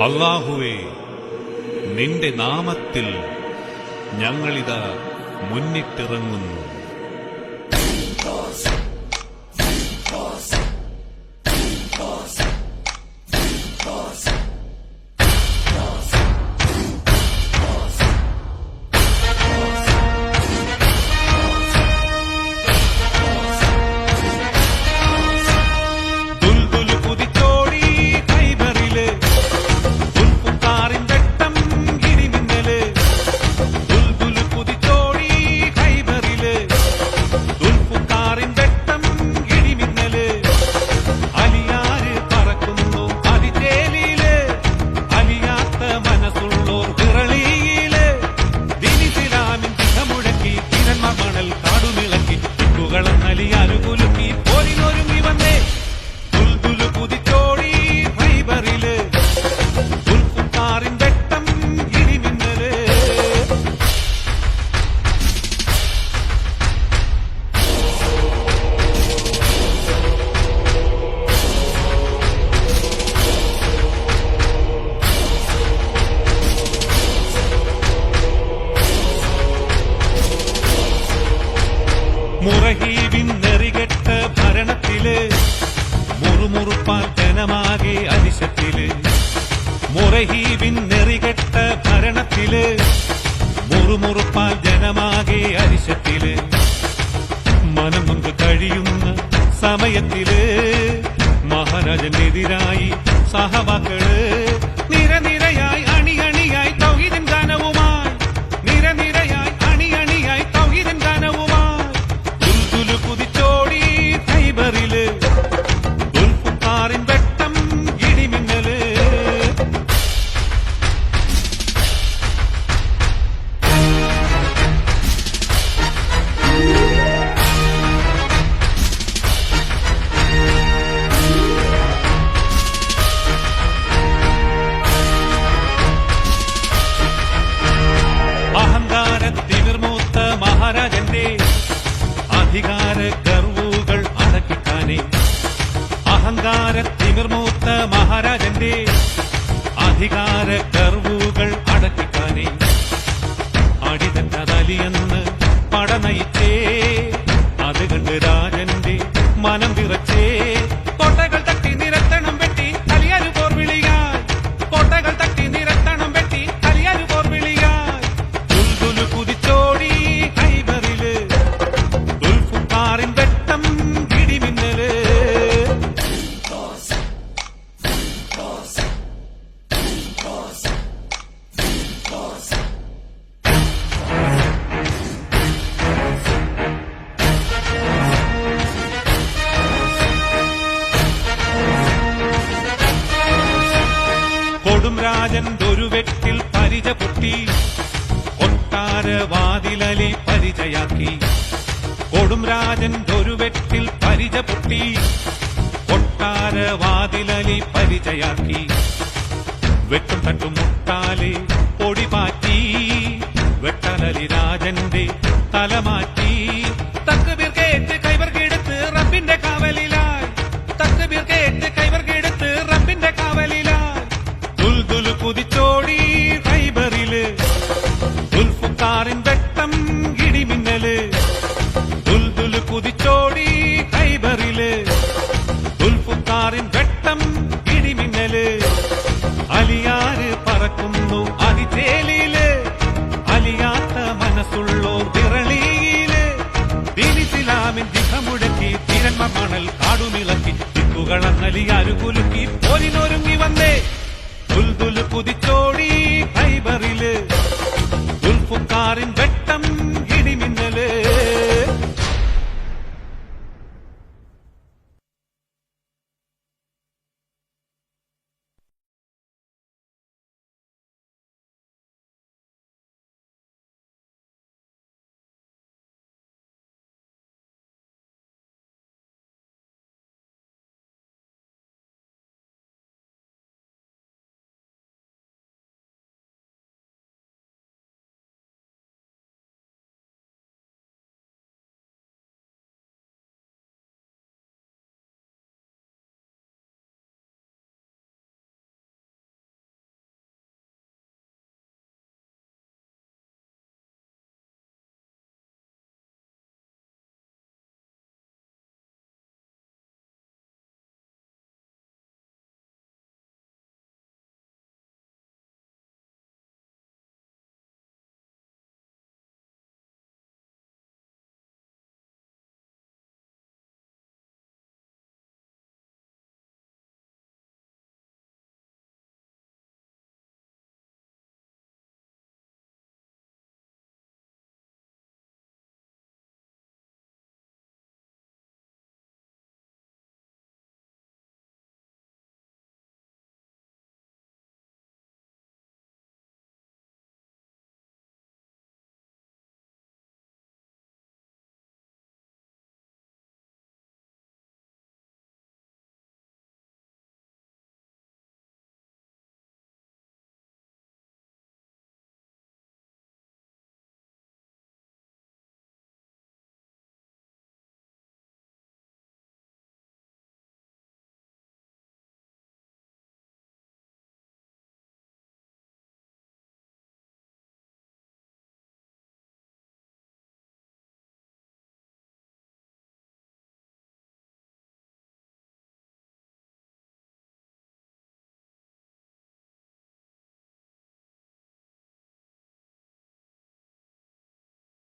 അല്ലാഹുവേ, നിന്റെ നാമത്തിൽ ഞങ്ങളിതാ മുന്നിട്ടിറങ്ങുന്നു. മുറഹീബിൻ നെറികെട്ട ഭരണത്തില് മുറുമുറുപ്പാൽ ജനമാകെ അരിശത്തില്. മുറഹീബിൻ നെറികെട്ട ഭരണത്തില് മുറുമുറുപ്പാൽ ജനമാകെ അരിശത്തില്. മനം നൊന്ത് കഴിയുന്ന സമയത്തില് മഹാരാജനെതിരായി സഹവാക്കള് നിരനിരയായി അണിയണിയായി തൗഹീദിൻ ഗാനവുമായി, നിരനിരയായി അണിയണിയായി തൗഹീദിൻ ഗാനവുമായി കുതിച്ചോടി ഖൈബറില്. ദുൽഫുഖാറിൻ വെട്ടം ഇടിമിന്നല്. അഹങ്കാരത്തിമിർമൂത്ത മഹാരാജന്റെ അധികാര ഗർവുകൾ അടക്കിക്കാനേ. അഹങ്കാരത്തിമിർമൂത്ത മഹാരാജന്റെ അധികാര ഗർവുകൾ അടക്കിക്കാനേ. അടിതന്നതലിയെന്ന് പടനയിച്ചേ, അത് കണ്ട് രാജന്റെ മനം വിറച്ചേ. കോട്ടകൾ തട്ടി നിരത്തണം വെട്ടി കലിയാരു പോർ വിളിയായി, കോട്ടകൾ തട്ടി നിരത്തണം വെട്ടി കലിയാരു പോർ വിളിയായി. ദുൽദുലു കുതിച്ചോടി ഖൈബറില്. ദുൽഫുഖാറിൻ വെട്ടം ഇടിമിന്നല്. കൊടും രാജൻ ഒരു വെട്ടിൽ പരിച പൊട്ടി, കൊട്ടാര വാതിലലി പരിചയാക്കി. കൊടും രാജൻ ഒരു വെട്ടിൽ പരിച പൊട്ടി, കൊട്ടാര വാതിലലി പരിചയാക്കി. വെട്ടും തട്ടും മുട്ടാലെ പൊടിപാറ്റി, വെട്ടലലി രാജന്റെ തലമാറ്റി. തക്ബീർ കേട്ട് ഖൈബർ കീഴത്ത് റബ്ബിന്റെ കാവലിലായി, തക്ബീർ കേട്ട് ഖൈബർ കീഴത്ത് റബ്ബിന്റെ കാവലിലായി. ദുൽദുൽ കുതിച്ചോടി ഖൈബറില്. ദുൽഫുഖാറിൻ വെട്ടം ഇടിമിന്നല്. ദുൽദുൽ കുതിച്ചോടി ഖൈബറില്. ദുൽഫുഖാറിൻ വെട്ടം ഇടിമിന്നല്. അലിയാര് പറക്കുന്നു അതിചേലില്, അലിയാത്ത മനസ്സുള്ളോ വിറളിയില്. ദീനിസ്ലാമിൻ ദിഹമുടക്കി തിരന്മ മണൽ കാടുമിളക്കി, ദിക്കുകളങ്ങലിയാരു കുലുക്കി പോരിനൊരുങ്ങി വന്നേ. ദുൽദുൽ കുതിച്ചോടി